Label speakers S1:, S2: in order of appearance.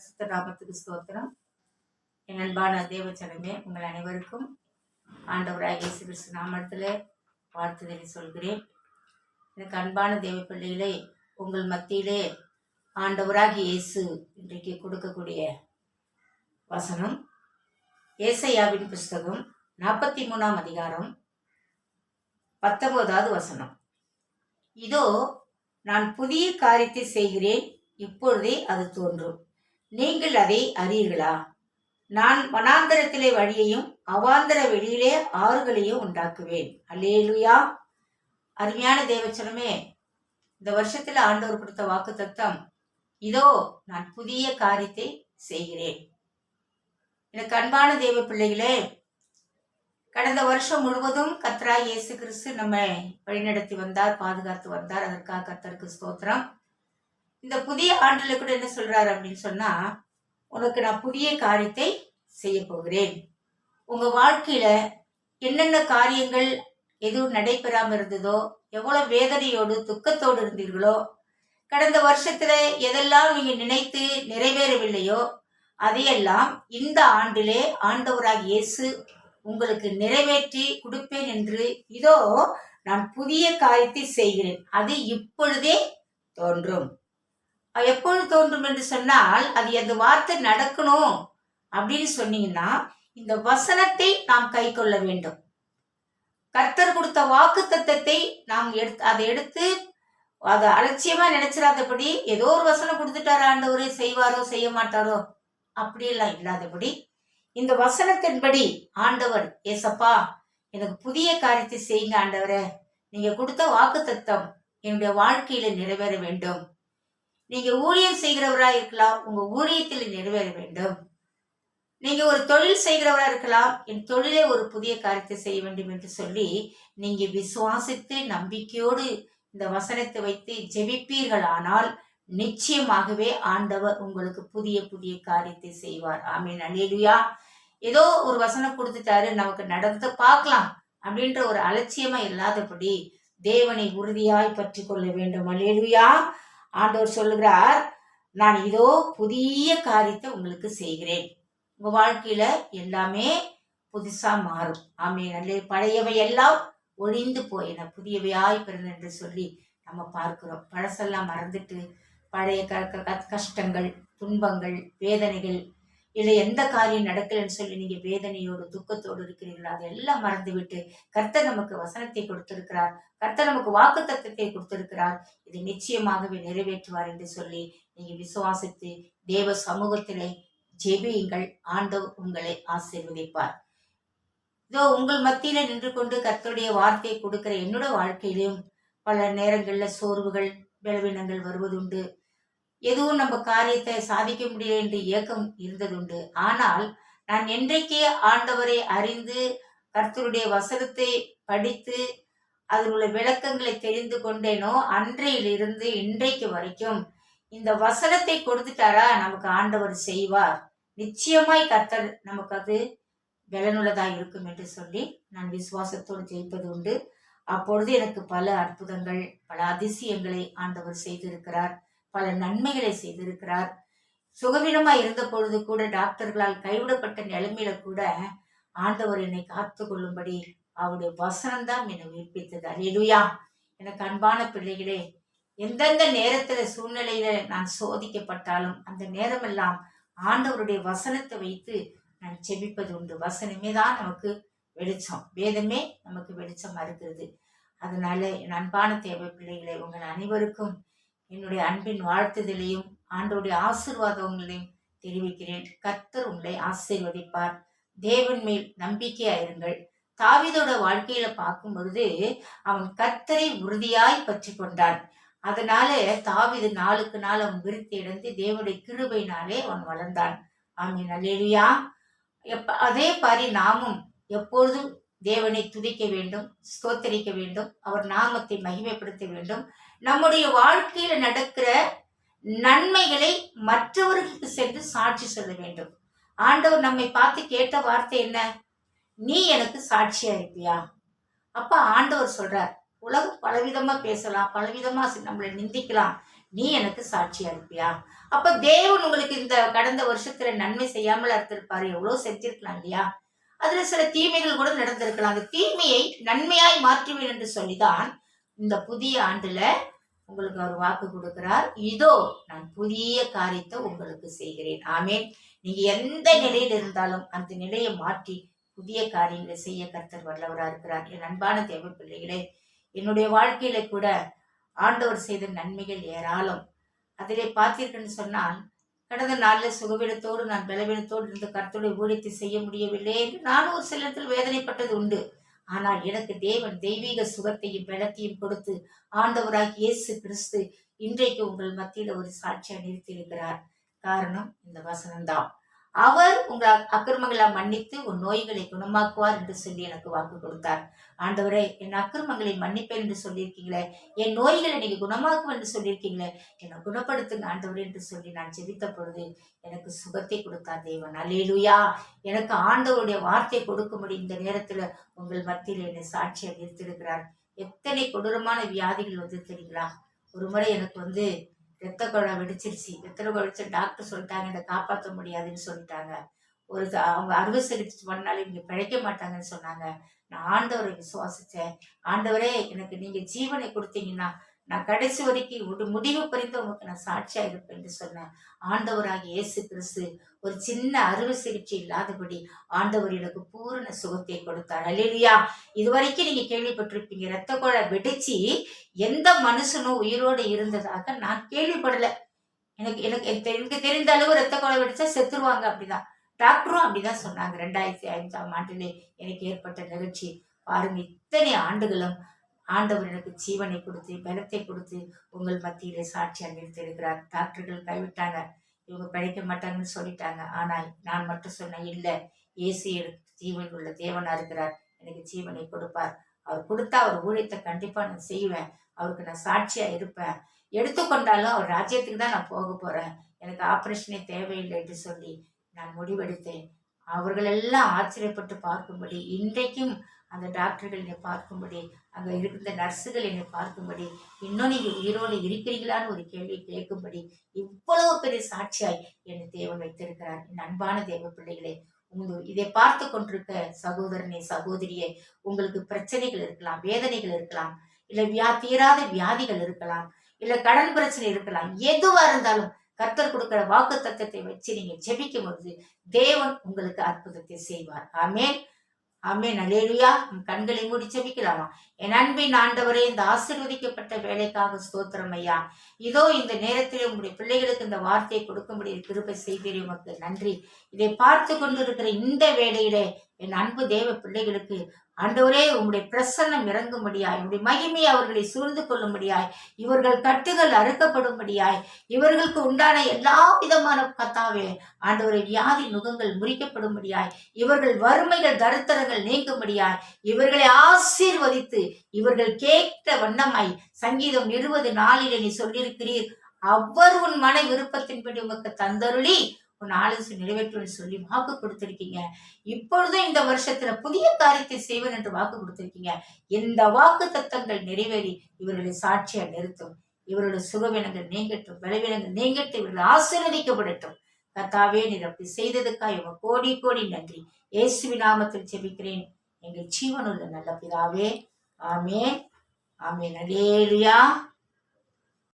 S1: பரிசுத்த நாமத்துக்கு ஸ்தோத்திரம். என் அன்பான தேவச்சனமே, உங்கள் அனைவருக்கும் ஆண்டவராகிய இயேசு கிறிஸ்து நாமத்திலே வாழ்த்துதலை சொல்கிறேன். எனக்கு அன்பான தேவ பிள்ளைகளே, உங்கள் மத்தியிலே ஆண்டவராகிய இயேசு இன்றைக்கு கொடுக்கக்கூடிய வசனம் ஏசாயாவின் புஸ்தகம் 43ஆம் அதிகாரம் 19வது வசனம். இதோ நான் புதிய காரியத்தை செய்கிறேன், இப்பொழுதே அது தோன்றும், நீங்கள் அதை அறியீர்களா? நான் வனாந்தரத்திலே வழியையும் அவாந்தர வெளியிலே ஆறுகளையும் உண்டாக்குவேன். அல்லேலூயா. அருமையான தேவச்சனமே, இந்த வருஷத்துல ஆண்டவர் கொடுத்த வாக்கு தத்தம், இதோ நான் புதிய காரியத்தை செய்கிறேன். எனக்கு அன்பான தேவ பிள்ளைகளே, கடந்த வருஷம் முழுவதும் கர்த்தராகிய இயேசு கிறிஸ்து நம்மை வழிநடத்தி வந்தார், பாதுகாத்து வந்தார். அதற்காக கர்த்தருக்கு ஸ்தோத்திரம். இந்த புதிய ஆண்டுல கூட என்ன சொல்றாரு அப்படின்னு சொன்னா, உனக்கு நான் புதிய காரியத்தை செய்ய போகிறேன். உங்க வாழ்க்கையில என்னென்ன காரியங்கள் எதுவும் நடைபெறாம இருந்ததோ, எவ்வளவு வேதனையோடு துக்கத்தோடு இருந்தீர்களோ, கடந்த வருஷத்துல எதெல்லாம் நீங்க நினைத்து நிறைவேறவில்லையோ அதையெல்லாம் இந்த ஆண்டிலே ஆண்டவராகிய இயேசு உங்களுக்கு நிறைவேற்றி கொடுப்பேன் என்று, இதோ நான் புதிய காரியத்தை செய்கிறேன், அது இப்பொழுதே தோன்றும். எப்பொழுது தோன்றும் என்று சொன்னால், அது அந்த வார்த்தை நடக்கணும் அப்படின்னு சொன்னீங்கன்னா, இந்த வசனத்தை நாம் கை கொள்ள வேண்டும். கர்த்தர் கொடுத்த வாக்கு தத்தத்தை நாம் அதை எடுத்து அதை அலட்சியமா நினைச்சிடாதபடி, ஏதோ ஒரு வசனம் கொடுத்துட்டாரு ஆண்டவரே, செய்வாரோ செய்ய மாட்டாரோ அப்படியெல்லாம் இல்லாதபடி, இந்த வசனத்தின்படி ஆண்டவர், ஏசப்பா எனக்கு புதிய காரியத்தை செய்யுங்க ஆண்டவரே, நீங்க கொடுத்த வாக்கு தத்தம் என்னுடைய வாழ்க்கையில நிறைவேற வேண்டும். நீங்க ஊழியம் செய்கிறவரா இருக்கலாம், உங்க ஊழியத்தில் நிறைவேற வேண்டும். நீங்க ஒரு தொழில் செய்கிறவரா இருக்கலாம், என் தொழிலே ஒரு புதிய காரியத்தை செய்ய வேண்டும் என்று சொல்லி நீங்க விசுவாசித்து நம்பிக்கையோடு இந்த வசனத்தை வைத்து ஜெபிப்பீர்கள் ஆனால், நிச்சயமாகவே ஆண்டவர் உங்களுக்கு புதிய புதிய காரியத்தை செய்வார். ஆமென். அல்லேலூயா. ஏதோ ஒரு வசனம் கொடுத்துட்டாரு, நமக்கு நடந்து பார்க்கலாம் அப்படின்ற ஒரு அலட்சியமா இல்லாதபடி தேவனை உறுதியாய் பற்றி கொள்ள வேண்டும். அல்லேலூயா. ஆண்டவர் சொல்லுகிறார், நான் இதோ புதிய காரியத்தை உங்களுக்கு செய்கிறேன். உங்க வாழ்க்கையில எல்லாமே புதுசா மாறும். ஆமென். அல்லே பழையவை எல்லாம் ஒழிந்து போயின, புதியவையாய் பிறந்த என்று சொல்லி நம்ம பார்க்கிறோம். பழசெல்லாம் மறந்துட்டு பழைய கஷ்டங்கள், துன்பங்கள், வேதனைகள், இல்லை எந்த காரியம் நடக்கலன்னு சொல்லி நீங்க வேதனையோடு துக்கத்தோடு இருக்கிறீர்களா, அதெல்லாம் மறந்து விட்டு கர்த்தர் நமக்கு வசனத்தை கொடுத்திருக்கிறார், கர்த்தர் நமக்கு வாக்கு தத்தத்தை கொடுத்திருக்கிறார், இதை நிச்சயமாகவே நிறைவேற்றுவார் என்று சொல்லி நீங்க விசுவாசித்து தேவ சமூகத்திலே ஜெபியுங்கள். ஆண்டவர் உங்களை ஆசீர்வதிப்பார். இதோ உங்கள் மத்தியில நின்று கொண்டு கர்த்தருடைய வார்த்தையை கொடுக்கிற என்னோட வாழ்க்கையிலும் பல நேரங்கள்ல சோர்வுகள், பலவீனங்கள் வருவதுண்டு. எதுவும் நம்ம காரியத்தை சாதிக்க முடியல என்று ஏக்கம் இருந்ததுண்டு. ஆனால் நான் என்றைக்கே ஆண்டவரை அறிந்து கர்த்தருடைய வசனத்தை படித்து அதனுடைய விளக்கங்களை தெரிந்து கொண்டேனோ, அன்றையிலிருந்து இன்றைக்கு வரைக்கும் இந்த வசனத்தை கொடுத்துட்டாரா, நமக்கு ஆண்டவர் செய்வார், நிச்சயமாய் கர்த்தர் நமக்கு அது பலனுள்ளதா இருக்கும் என்று சொல்லி நான் விசுவாசத்தோடு ஜெயிப்பது உண்டு. அப்பொழுது எனக்கு பல அற்புதங்கள், பல அதிசயங்களை ஆண்டவர் செய்திருக்கிறார், பல நன்மைகளை செய்திருக்கிறார். சுகவீனமா இருந்த பொழுது கூட, டாக்டர்களால் கைவிடப்பட்ட நிலைமையில கூட ஆண்டவர் என்னை காத்து கொள்ளும்படி அவருடைய வசனம்தான் என்னை உயிர்ப்பித்தது. அல்லேலூயா. எனக்கு அன்பான பிள்ளைகளே, எந்தெந்த நேரத்துல சூழ்நிலையில நான் சோதிக்கப்பட்டாலும் அந்த நேரமெல்லாம் ஆண்டவருடைய வசனத்தை வைத்து நான் செபிப்பது உண்டு. வசனமே தான் நமக்கு வெளிச்சம், வேதமே நமக்கு வெளிச்சமா இருக்கிறது. அதனால என் அன்பான தேவை பிள்ளைகளை, உங்கள் அனைவருக்கும் என்னுடைய அன்பின் வாழ்த்துதலையும் ஆண்டவருடைய ஆசீர்வாதங்களையும் தெரிவிக்கிறேன். கர்த்தர் உங்களை ஆசீர்வதிப்பார். தேவன் மேல் நம்பிக்கையாயிருங்கள். தாவீதோட வாழ்க்கையில பார்க்கும் பொழுது அவன் கர்த்தரை உறுதியாய் பற்றி கொண்டான். அதனால தாவீது நாளுக்கு நாள் அவன் விருத்தி அடைந்து தேவனுடைய கிருபையினாலே அவன் வளர்ந்தான். ஆமென். அல்லேலூயா. அதே மாதிரி நாமும் எப்பொழுதும் தேவனை துதிக்க வேண்டும், ஸ்தோத்தரிக்க வேண்டும், அவர் நாமத்தை மகிமைப்படுத்த வேண்டும். நம்முடைய வாழ்க்கையில நடக்கிற நன்மைகளை மற்றவர்களுக்கு சென்று சாட்சி சொல்ல வேண்டும். ஆண்டவர் நம்மை பார்த்து கேட்ட வார்த்தை என்ன? நீ எனக்கு சாட்சியா இருப்பியா? அப்ப ஆண்டவர் சொல்றார், உலகம் பலவிதமா பேசலாம், பலவிதமா நம்மளை நிந்திக்கலாம், நீ எனக்கு சாட்சியா இருப்பியா? அப்ப தேவன் உங்களுக்கு இந்த கடந்த வருஷத்துல நன்மை செய்யாமல் இருந்திருப்பாரு, எவ்வளவு செஞ்சிருக்கலாம் இல்லையா? அதுல சில தீமைகள் கூட நடந்திருக்கலாம். அந்த தீமையை நன்மையாய் மாற்றுவேன் என்று சொல்லிதான் இந்த புதிய ஆண்டுல உங்களுக்கு அவர் வாக்கு கொடுக்கிறார். இதோ நான் புதிய காரியத்தை உங்களுக்கு செய்கிறேன். ஆமேன். நீங்க எந்த நிலையில் இருந்தாலும் அந்த நிலையை மாற்றி புதிய காரியங்களை செய்ய கர்த்தர் வல்லவரா இருக்கிறார். என் அன்பான தேவ பிள்ளைகளே, என்னுடைய வாழ்க்கையில கூட ஆண்டவர் செய்த நன்மைகள் ஏராளம். அதிலே பார்த்தீர்கள்னு சொன்னால், கடந்த நாளில் சுகவீனத்தோடு நான் பலவீனத்தோடு இருந்த கர்த்தருடைய ஊழியத்தை செய்ய முடியவில்லை என்று நானும் ஒரு சில இடத்தில் வேதனைப்பட்டது உண்டு. ஆனால் எனக்கு தேவன் தெய்வீக சுகத்தையும் பலத்தையும் கொடுத்து ஆண்டவராகிய இயேசு கிறிஸ்து இன்றைக்கு உங்கள் மத்தியில ஒரு சாட்சியா நிறுத்தியிருக்கிறார். காரணம் இந்த வசனம்தான். அவர் உங்கள் அக்கிரமங்களை மன்னித்து உன் நோய்களை குணமாக்குவார் என்று சொல்லி எனக்கு வாக்கு கொடுத்தார். ஆண்டவரே, என் அக்கிரமங்களை மன்னிப்பேன் என்று சொல்லியிருக்கீங்களே, என் நோய்களை நீங்க குணமாக்குவேன் என்று சொல்லியிருக்கீங்களே, என்னை குணப்படுத்துங்க ஆண்டவரே என்று சொல்லி நான் ஜெபித்த பொழுது எனக்கு சுகத்தை கொடுத்தார் தேவன். அல்லேலூயா. எனக்கு ஆண்டவருடைய வார்த்தை கொடுக்கும்படி இந்த நேரத்துல உங்கள் மத்தியில் என்னை சாட்சியை நிறுத்திருக்கிறார். எத்தனை கொடூரமான வியாதிகள் வந்து தெரியுங்களா? ஒரு முறை எனக்கு ரத்த குழாய் வெடிச்சிருச்சு. ரத்த குழாய் வெடிச்ச டாக்டர் சொல்லிட்டாங்க, இதை காப்பாற்ற முடியாதுன்னு சொல்லிட்டாங்க. அவங்க அறுவை சிகிச்சை பண்ணாலும் இங்க பிழைக்க மாட்டாங்கன்னு சொன்னாங்க. நான் ஆண்டவரை விசுவாசிச்சேன். ஆண்டவரே, எனக்கு நீங்க ஜீவனை கொடுத்தீங்கன்னா நான் கடைசி வரைக்கும் முடிவு பறிந்து உங்களுக்கு நான் சாட்சியா இருப்பேன் என்று சொன்னேன். ஆண்டவராகிய இயேசு கிறிஸ்து ஒரு சின்ன அறுவை சிகிச்சை இல்லாதபடி ஆண்டவர் எனக்கு பூரண சுகத்தை கொடுத்தார். அல்லேலூயா. இதுவரைக்கும் நீங்க கேள்விப்பட்டிருப்பீங்க, ரத்த குழாய் வெடிச்சு எந்த மனுஷனும் உயிரோடு இருந்ததாக நான் கேள்விப்படல. எனக்கு தெரிந்த அளவு ரத்த குழாய் வெடிச்சா செத்துருவாங்க, அப்படிதான் டாக்டரும் அப்படிதான் சொன்னாங்க. 2005ஆம் ஆண்டிலே எனக்கு ஏற்பட்ட நிகழ்ச்சி பாருங்க. இத்தனை ஆண்டுகளும் ஆண்டவர் எனக்கு ஜீவனை கொடுத்து பலத்தை கொடுத்து உங்கள் மத்தியிலே சாட்சியா நிறுத்தியிருக்கிறார். டாக்டர்கள் கைவிட்டாங்க, இவங்க பிழைக்க மாட்டாங்கன்னு சொல்லிட்டாங்க. ஆனால் நான் மட்டும் சொன்னேன், இல்லை, இயேசு எனக்கு ஜீவன் உள்ள தேவனா இருக்கிறார், எனக்கு ஜீவனை கொடுப்பார். அவர் கொடுத்தா அவர் ஊழியத்தை கண்டிப்பா நான் செய்வேன், அவருக்கு நான் சாட்சியா இருப்பேன். எடுத்துக்கொண்டாலும் அவர் ராஜ்யத்துக்கு தான் நான் போக போறேன், எனக்கு ஆபரேஷனே தேவையில்லை என்று சொல்லி நான் முடிவெடுத்தேன். அவர்கள் எல்லாம் ஆச்சரியப்பட்டு பார்க்கும்படி, இன்றைக்கும் அந்த டாக்டர்கள் என்னை பார்க்கும்படி, அங்க இருந்த நர்ஸுகள் என்னை பார்க்கும்படி, இன்னும் நீங்க உயிரோடு இருக்கிறீங்களான்னு ஒரு கேள்வி கேட்கும்படி இவ்வளவு பெரிய சாட்சியாய் என்னை தேவன் வைத்திருக்கிறார். என் அன்பான தேவ பிள்ளைகளே, இதை பார்த்து கொண்டிருக்க சகோதரனே சகோதரியே, உங்களுக்கு பிரச்சனைகள் இருக்கலாம், வேதனைகள் இருக்கலாம், இல்ல தீராத வியாதிகள் இருக்கலாம், இல்ல கடன் பிரச்சனை இருக்கலாம். எதுவா இருந்தாலும் கர்த்தர் கொடுக்கிற வாக்கு தத்தத்தை வச்சு நீங்க ஜெபிக்கும் பொழுது தேவன் உங்களுக்கு அற்புதத்தை செய்வார். ஆமேன், ஆமேன். அல்லேலூயா. கண்களை மூடி ஜெபிக்கலாமா? என் அன்பின் ஆண்டவரே, இந்த ஆசீர்வதிக்கப்பட்ட வேலைக்காக ஸ்தோத்திரம் ஐயா. இதோ இந்த நேரத்தில் உங்களுடைய பிள்ளைகளுக்கு இந்த வார்த்தையை கொடுக்கும்படி கிருபை செய்தீர், உமக்கு நன்றி. இதை பார்த்து கொண்டிருக்கிற இந்த வேளையிலே என் அன்பு தேவ பிள்ளைகளுக்கு ஆண்டவரே, உங்களுடைய பிரசன்னம் இறங்கும்படியாய், உங்களுடைய மகிமையை அவர்களை சூழ்ந்து கொள்ளும்படியாய், இவர்கள் கட்டுகள் அறுக்கப்படும்படியாய், இவர்களுக்கு உண்டான எல்லா விதமான கத்தாவே ஆண்டவரை வியாதி நுகங்கள் முறிக்கப்படும்படியாய், இவர்கள் வறுமைகள் தரித்திரங்கள் நீங்கும்படியாய், இவர்களை ஆசீர்வதித்து இவர்கள் கேட்ட வண்ணமாய் சங்கீதம் 20:4 நீ சொல்லியிருக்கிறீர், அவர் உன் மன விருப்பத்தின்படி உமக்கு தந்தருளி உன் ஆலோசனை நிறைவேற்றுன்னு சொல்லி வாக்கு கொடுத்திருக்கீங்க. இப்பொழுதும் இந்த வருஷத்துல புதிய காரியத்தை செய்வேன் என்று வாக்கு கொடுத்திருக்கீங்க. இந்த வாக்கு தத்தங்கள் நிறைவேறி இவர்களை சாட்சியா நிறுத்தும். இவருடைய சுகவீனங்கள் நீங்கட்டும், பலவீனங்கள் நீங்கட்டும், இவர்கள் ஆசீர்வதிக்கப்படட்டும். கர்த்தாவே, நீர் அப்படி செய்ததுக்காக உங்க கோடி கோடி நன்றி. இயேசுவின் நாமத்தில் ஜெபிக்கிறேன் எங்கள் ஜீவனுள்ள நல்ல பிதாவே. ஆமேன், ஆமேன். அல்லேலூயா.